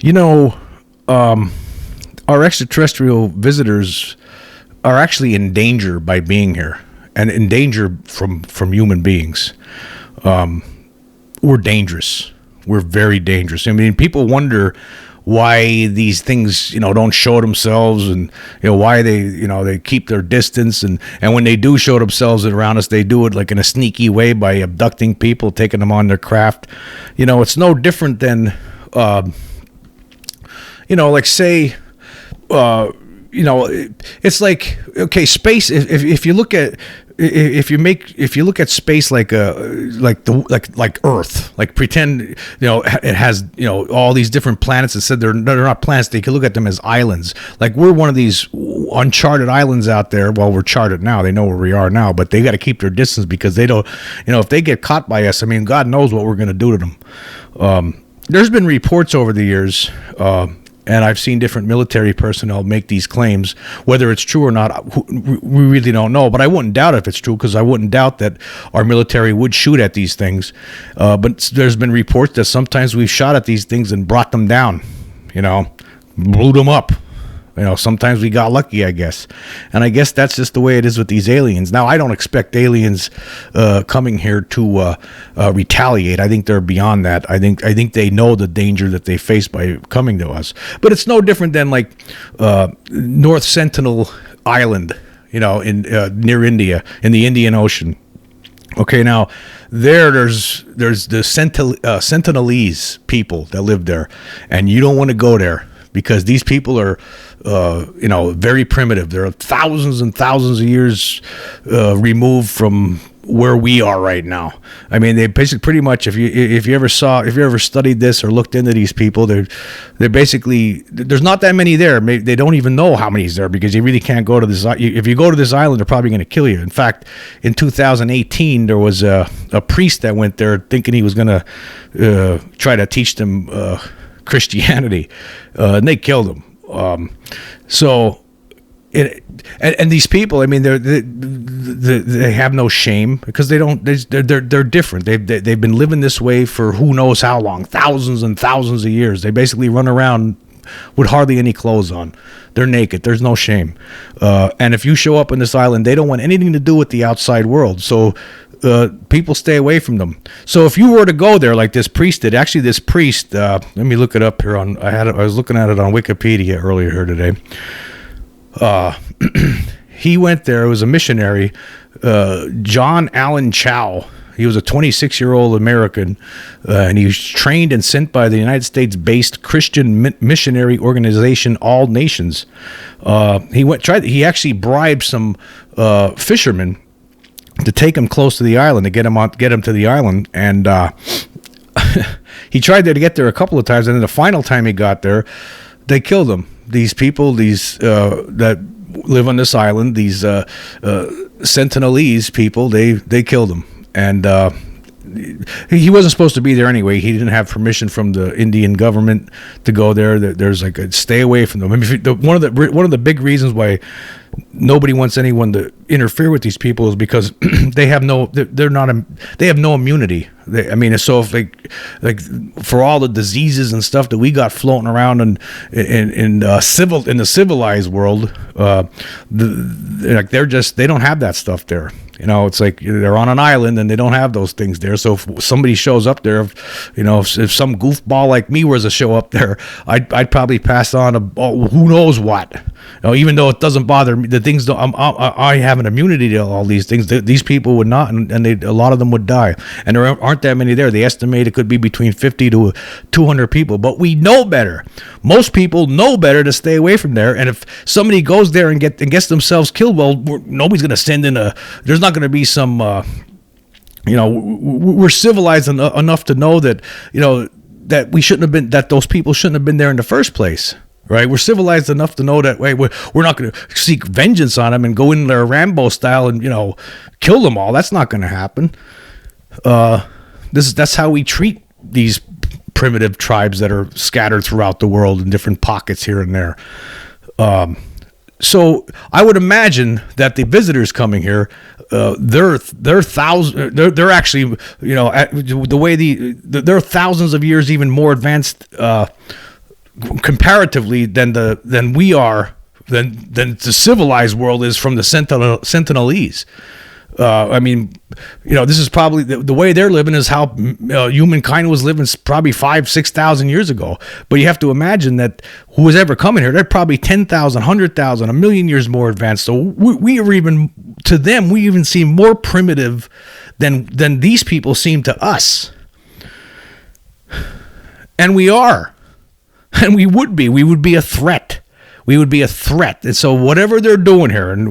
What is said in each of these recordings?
You know, our extraterrestrial visitors are actually in danger by being here, and in danger from human beings. We're dangerous. We're very dangerous. I mean, people wonder why these things, don't show themselves, and why they keep their distance, and when they do show themselves around us, they do it like in a sneaky way by abducting people, taking them on their craft. It's no different than like say, it's like, okay, space. If you look at space like Earth, like pretend it has all these different planets. That said they're not planets. They can look at them as islands. Like we're one of these uncharted islands out there. Well, we're charted now. They know where we are now, but they got to keep their distance because they don't. If they get caught by us, I mean, God knows what we're going to do to them. There's been reports over the years. And I've seen different military personnel make these claims. Whether it's true or not, we really don't know. But I wouldn't doubt if it's true, because I wouldn't doubt that our military would shoot at these things. But there's been reports that sometimes we've shot at these things and brought them down, blew them up. Sometimes we got lucky, I guess. And I guess that's just the way it is with these aliens. Now, I don't expect aliens coming here to retaliate. I think they're beyond that. I think they know the danger that they face by coming to us. But it's no different than like North Sentinel Island, in near India, in the Indian Ocean. Okay, now there's the Sentinelese people that live there, and you don't want to go there, because these people are, very primitive. They're thousands and thousands of years removed from where we are right now. I mean, they basically pretty much, if you ever studied this or looked into these people, they're basically, there's not that many there. They don't even know how many's there, because you really can't go to this. If you go to this island, they're probably going to kill you. In fact, in 2018, there was a priest that went there thinking he was going to try to teach them Christianity, and they killed him. And these people, I mean, they have no shame, because they're different. They've been living this way for who knows how long, thousands and thousands of years. They basically run around with hardly any clothes on. They're naked. There's no shame. And if you show up on this island, they don't want anything to do with the outside world. So people stay away from them. So if you were to go there like this priest did, actually this priest, let me look it up here I was looking at it on Wikipedia earlier here today. He went there. It was a missionary, John Allen Chow. He was a 26-year-old American, and he was trained and sent by the United States-based Christian missionary organization All Nations. He actually bribed some fishermen to take him close to the island, to get him to the island, and he tried to get there a couple of times, and then the final time he got there, they killed him. These people, that live on this island, these Sentinelese people, they killed him, and he wasn't supposed to be there anyway. He didn't have permission from the Indian government to go there. There's like a stay away from them. I mean, one of the big reasons why nobody wants anyone to interfere with these people is because they have no immunity. So if like for all the diseases and stuff that we got floating around in the civilized world, they don't have that stuff there. It's like they're on an island and they don't have those things there. So if somebody shows up there, if some goofball like me was to show up there, I'd probably pass on who knows what. Even though it doesn't bother me, the things I have an immunity to all these things. These people would not, and a lot of them would die. And there aren't that many there. They estimate it could be between 50 to 200 people. But we know better. Most people know better to stay away from there. And if somebody goes there and gets themselves killed, well, nobody's going to send in there's not going to be some, we're civilized enough to know that, that we shouldn't have been, that those people shouldn't have been there in the first place. Right, we're civilized enough to know that we're not going to seek vengeance on them and go in there Rambo style and kill them all. That's not going to happen. That's how we treat these primitive tribes that are scattered throughout the world in different pockets here and there. So I would imagine that the visitors coming here, they're actually, the way they're thousands of years even more advanced comparatively than we are, than the civilized world is from the Sentinelese. This is probably the way they're living is how humankind was living probably 5,000-6,000 years ago. But you have to imagine that who was ever coming here, they're probably 10,000, 100,000, a million years more advanced. So we are even, to them, we even seem more primitive than these people seem to us. And we are. And we would be a threat. We would be a threat. And so whatever they're doing here, and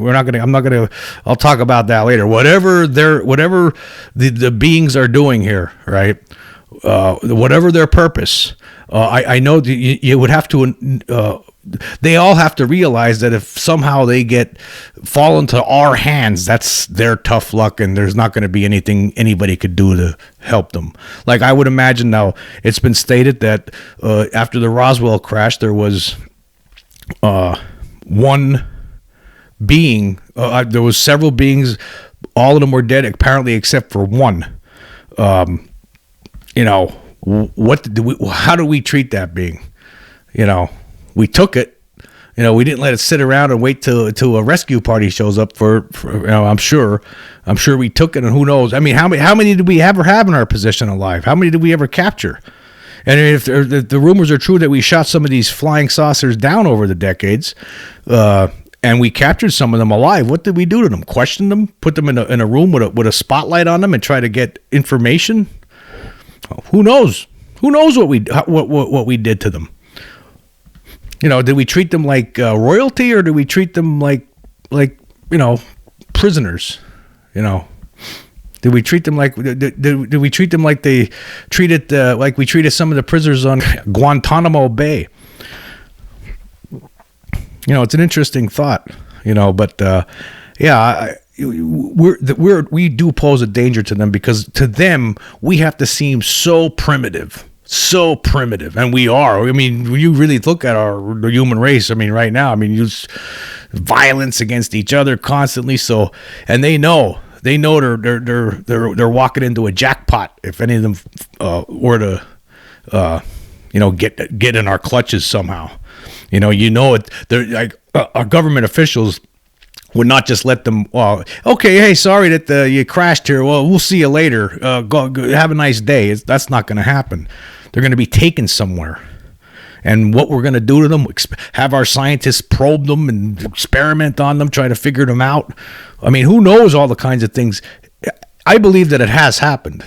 I'll talk about that later. Whatever the beings are doing here, right? Whatever their purpose, I know you would have to, they all have to realize that if somehow they fall into our hands, that's their tough luck, and there's not going to be anything anybody could do to help them. Like I would imagine now, it's been stated that after the Roswell crash, there was one being, there was several beings, all of them were dead apparently except for one. How do we treat that being? We took it, we didn't let it sit around and wait till a rescue party shows up for I'm sure we took it, and who knows? I mean, how many did we ever have in our possession alive? How many did we ever capture? And if the rumors are true that we shot some of these flying saucers down over the decades, and we captured some of them alive, what did we do to them? Question them? Put them in a room with a spotlight on them and try to get information? Who knows? Who knows what we did to them? Did we treat them like royalty, or did we treat them like prisoners? Did we treat them like did we treat them like they treated like we treated some of the prisoners on Guantanamo Bay? It's an interesting thought, but we do pose a danger to them, because to them we have to seem so primitive, and we are. I mean, when you really look at the human race, I mean, right now, I mean, use violence against each other constantly. So, and they know they're walking into a jackpot if any of them were to get in our clutches somehow. They're like our government officials would not just let them. Okay, hey, sorry that you crashed here. Well, we'll see you later. Go have a nice day. That's not going to happen. They're going to be taken somewhere. And what we're going to do to them, have our scientists probe them and experiment on them, try to figure them out. I mean, who knows all the kinds of things. I believe that it has happened.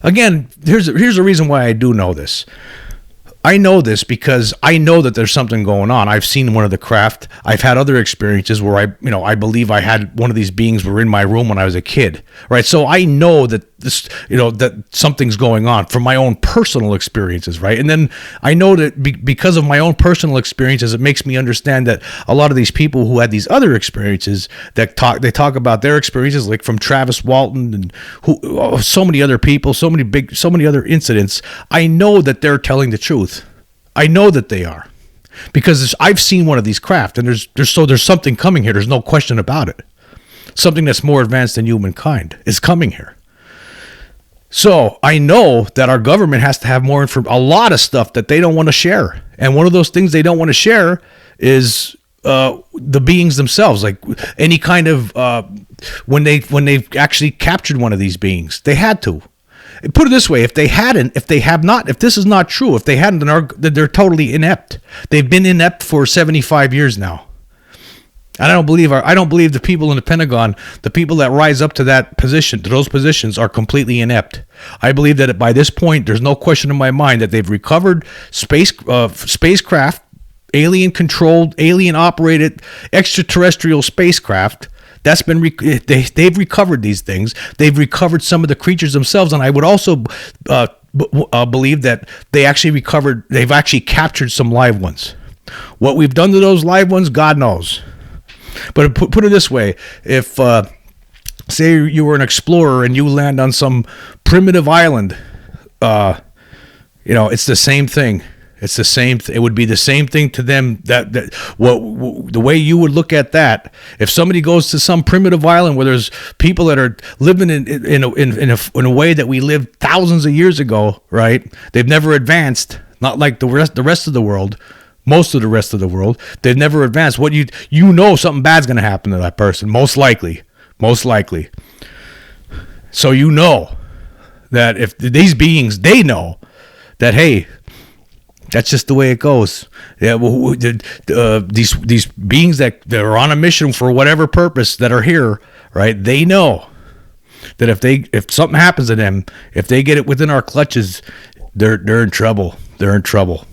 Again, here's a reason why I do know this. I know this because I know that there's something going on. I've seen one of the craft. I've had other experiences where I believe I had one of these beings were in my room when I was a kid, right? So I know that this, that something's going on from my own personal experiences, right? And then I know that because of my own personal experiences, it makes me understand that a lot of these people who had these other experiences they talk about their experiences, like from Travis Walton and so many other people, so many other incidents. I know that they're telling the truth. I know that they are, because I've seen one of these craft, and there's something coming here. There's no question about it. Something that's more advanced than humankind is coming here. So I know that our government has to have more a lot of stuff that they don't want to share, and one of those things they don't want to share is the beings themselves. Like any kind of when they've actually captured one of these beings, they had to. Put it this way: if this is not true, if they hadn't, they're totally inept. They've been inept for 75 years now. And I don't believe the people in the Pentagon, the people that rise up to those positions, are completely inept. I believe that by this point, there's no question in my mind that they've recovered spacecraft, alien-controlled, alien-operated, extraterrestrial spacecraft. That's been they've recovered these things. They've recovered some of the creatures themselves, and I would also believe that they've actually captured some live ones. What we've done to those live ones, God knows. But put it this way: if say you were an explorer and you land on some primitive island, You know, it's the same thing. It's the same. It would be the same thing to them. The way you would look at that, if somebody goes to some primitive island where there's people that are living in a way that we lived thousands of years ago, right? They've never advanced, not like the rest of the world. Most of the rest of the world, they've never advanced. What you know, something bad's going to happen to that person, most likely. So you know that if these beings, they know that, hey, that's just the way it goes. Yeah, these beings that are on a mission for whatever purpose that are here, right? They know that if something happens to them, if they get it within our clutches, they're in trouble. They're in trouble.